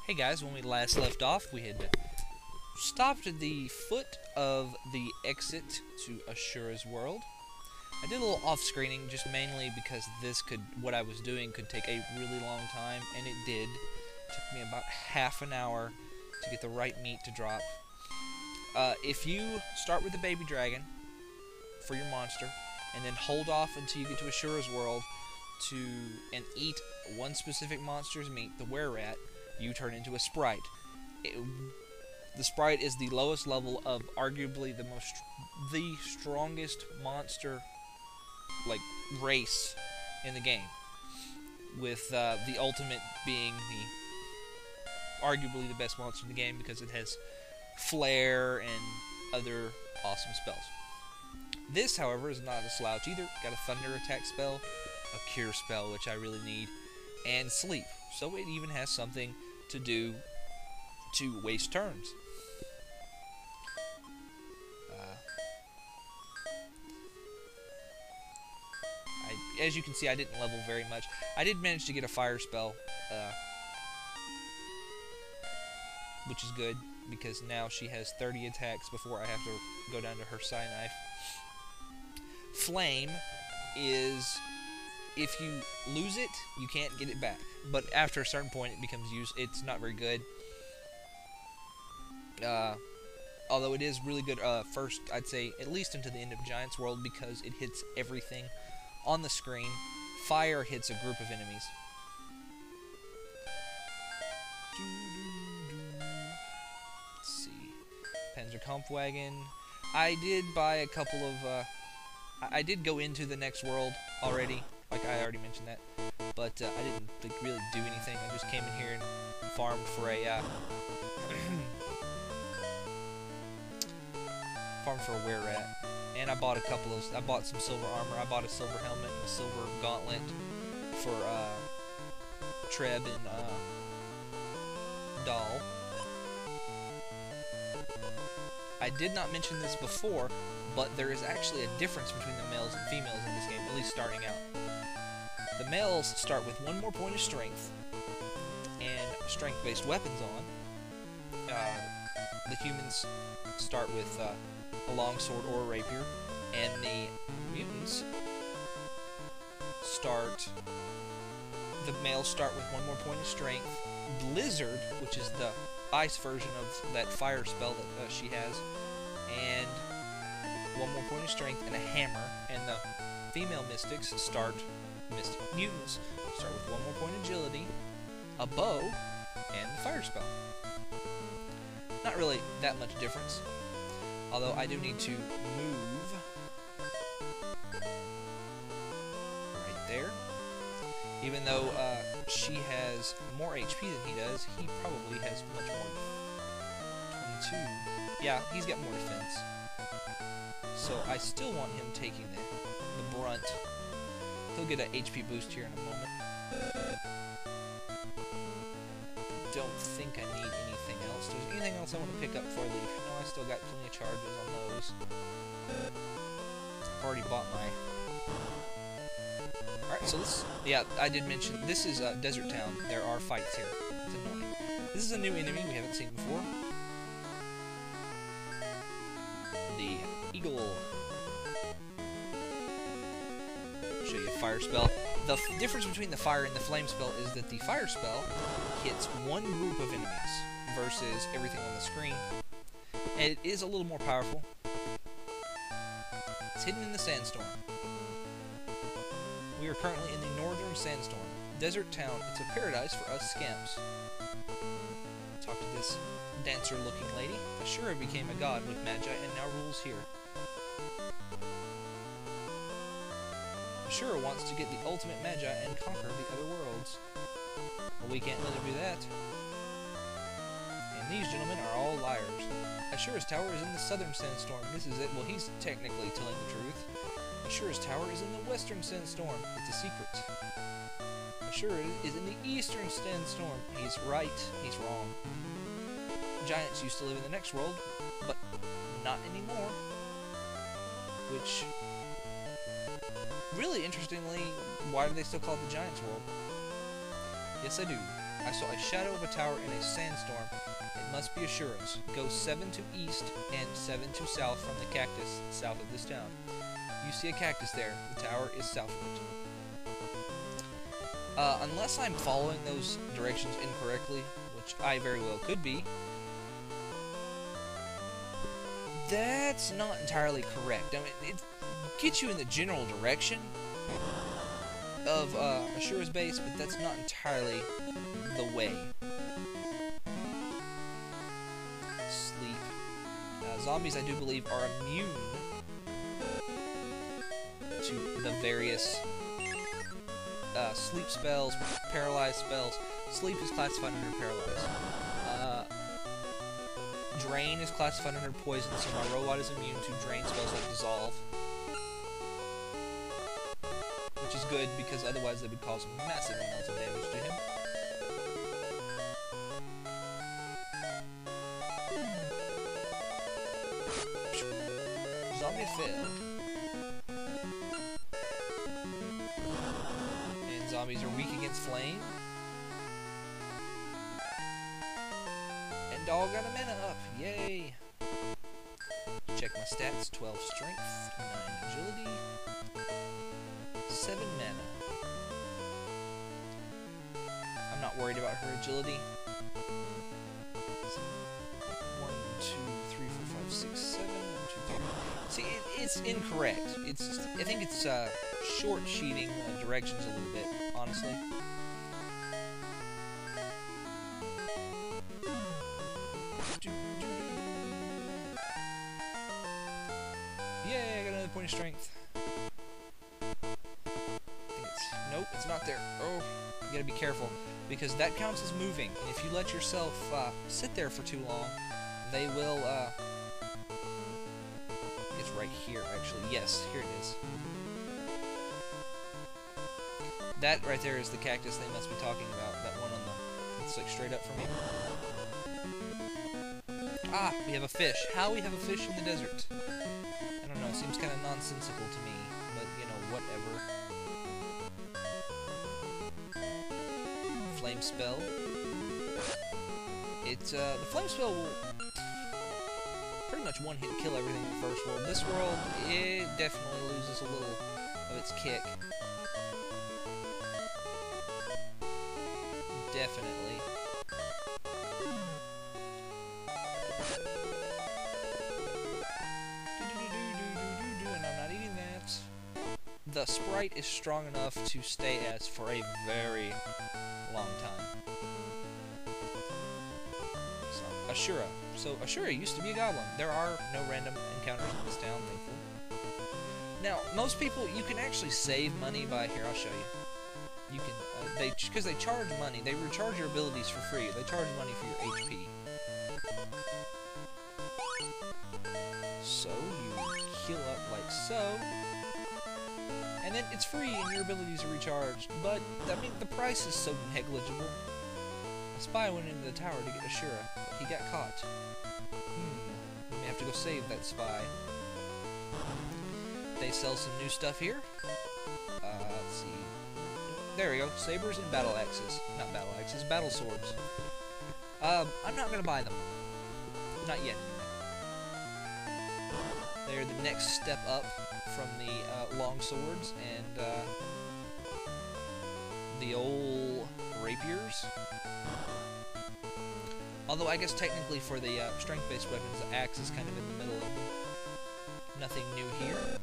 Hey guys, when we last left off, we had stopped at the foot of the exit to Ashura's world. I did a little off-screening, just mainly because what I was doing could take a really long time, and it did. It took me about half an hour to get the right meat to drop. If you start with the baby dragon for your monster, and then hold off until you get to Ashura's world and eat one specific monster's meat, the were-rat, you turn into a sprite. The sprite is the lowest level of arguably the strongest monster race in the game, with the ultimate being arguably the best monster in the game because it has flare and other awesome spells. This, however, is not a slouch either. Got a thunder attack spell, a cure spell, which I really need, and sleep. So it even has something to do to waste turns. As you can see, I didn't level very much. I did manage to get a fire spell, which is good, because now she has 30 attacks before I have to go down to her Psi Knife. Flame is, if you lose it, you can't get it back. But after a certain point, it becomes it's not very good. Although it is really good first, I'd say, at least into the end of Giant's World, because it hits everything on the screen. Fire hits a group of enemies. Let's see. Panzerkampfwagen. I did buy a couple of... I did go into the next world already. Like, I already mentioned that. But I didn't really do anything. I just came in here and farmed for a... farmed for a were-rat. And I bought I bought some silver armor. I bought a silver helmet and a silver gauntlet for Treb and Doll. I did not mention this before, but there is actually a difference between the males and females in this game, at least starting out. The males start with one more point of strength and strength-based weapons on. The humans start with a longsword or a rapier, and the mutants the males start with one more point of strength. Blizzard, which is the ice version of that fire spell that she has, and one more point of strength and a hammer. And the female mutants start with one more point of agility, a bow, and the fire spell. Not really that much difference. Although I do need to move right there. Even though she has more HP than he does, he probably has much more. 22. Yeah, he's got more defense. So I still want him taking the brunt. He'll get an HP boost here in a moment. Don't think I need anything else. Is there anything else I want to pick up before I leave? No, I still got plenty of charges on those. I've already bought my... Alright, so this... Yeah, I did mention, this is Desert Town. There are fights here. It's annoying. This is a new enemy we haven't seen before. The Eagle. Show you a fire spell. The difference between the fire and the flame spell is that the fire spell hits one group of enemies versus everything on the screen. And it is a little more powerful. It's hidden in the sandstorm. We are currently in the northern sandstorm. Desert Town, it's a paradise for us scamps. Talk to this dancer-looking lady. Ashura became a god with magi and now rules here. Ashura wants to get the ultimate magi and conquer the other worlds. Well, we can't let her do that. And these gentlemen are all liars. Ashura's tower is in the southern sandstorm. This is it. Well, he's technically telling the truth. Ashura's tower is in the western sandstorm. It's a secret. Ashura is in the eastern sandstorm. He's right. He's wrong. Giants used to live in the next world, but not anymore. Which... Really interestingly, why do they still call it the Giants' World? Yes, I do. I saw a shadow of a tower in a sandstorm. It must be Ashura's. Go 7 to east and 7 to south from the cactus south of this town. You see a cactus there. The tower is south of it. Unless I'm following those directions incorrectly, which I very well could be, that's not entirely correct. I mean, it gets you in the general direction of Ashura's base, but that's not entirely the way. Sleep. Zombies, I do believe, are immune to the various sleep spells, paralyzed spells. Sleep is classified under paralyzed. Drain is classified under poison, so my robot is immune to drain spells like dissolve. Which is good, because otherwise they would cause massive amounts of damage to him. Zombie failed. And zombies are weak against flame. And dog got a mana up. Yay! Check my stats. 12 strength, 9 agility, 7 mana. I'm not worried about her agility. 1, 2, 3, 4, 5, 6, 7. 1, 2, 3. See, it's incorrect. I think it's short-sheeting directions a little bit, honestly. Yay, I got another point of strength. Nope, it's not there. Oh, you gotta be careful, because that counts as moving, and if you let yourself sit there for too long, they will, it's right here, actually. Yes, here it is. That right there is the cactus they must be talking about, that one on the, it's like straight up from me. Ah, we have a fish. How we have a fish in the desert? I don't know, it seems kind of nonsensical to me, but, you know, whatever. Flame spell. It's, the flame spell will pretty much one-hit kill everything in the first world. This world, it definitely loses a little of its kick. Definitely. And I'm not eating that. The sprite is strong enough to stay as for a very long time. So, Ashura. So, Ashura used to be a goblin. There are no random encounters in this town, thankfully. Now, most people, you can actually save money by, here, I'll show you. You can, because they charge money, they recharge your abilities for free. They charge money for your HP. So, you heal up like so. And then it's free and your abilities are recharged. But, I mean, the price is so negligible. A spy went into the tower to get Ashura, but he got caught. We may have to go save that spy. They sell some new stuff here. Let's see. There we go. Sabers and battle axes. Not battle axes, battle swords. I'm not gonna buy them. Not yet. They're the next step up from the long swords and the old rapiers. Although I guess technically for the strength-based weapons, the axe is kind of in the middle of them. Nothing new here.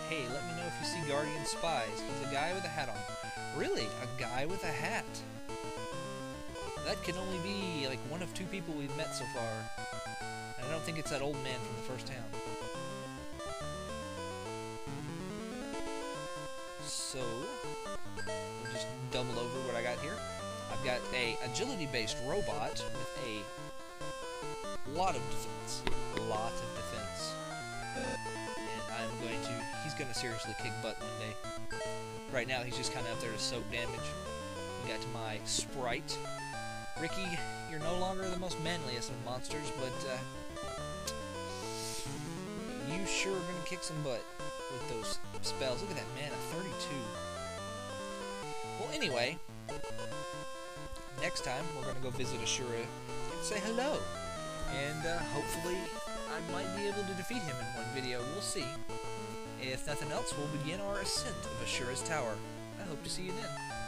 Hey, let me know if you see Guardian Spies. He's a guy with a hat on. Really? A guy with a hat? That can only be, like, one of 2 people we've met so far. And I don't think it's that old man from the first town. So, we'll just double over what I got here. I've got a agility-based robot with a lot of defense. A lot of defense. I'm going to, he's going to seriously kick butt one day. Right now, he's just kind of up there to soak damage. We got to my sprite. Ricky, you're no longer the most manliest of monsters, but you you sure are gonna kick some butt with those spells. Look at that mana, 32. Well, anyway, next time we're gonna go visit Ashura and say hello. And hopefully I might be able to defeat him in one video. We'll see. If nothing else, we'll begin our ascent of Ashura's tower. I hope to see you then.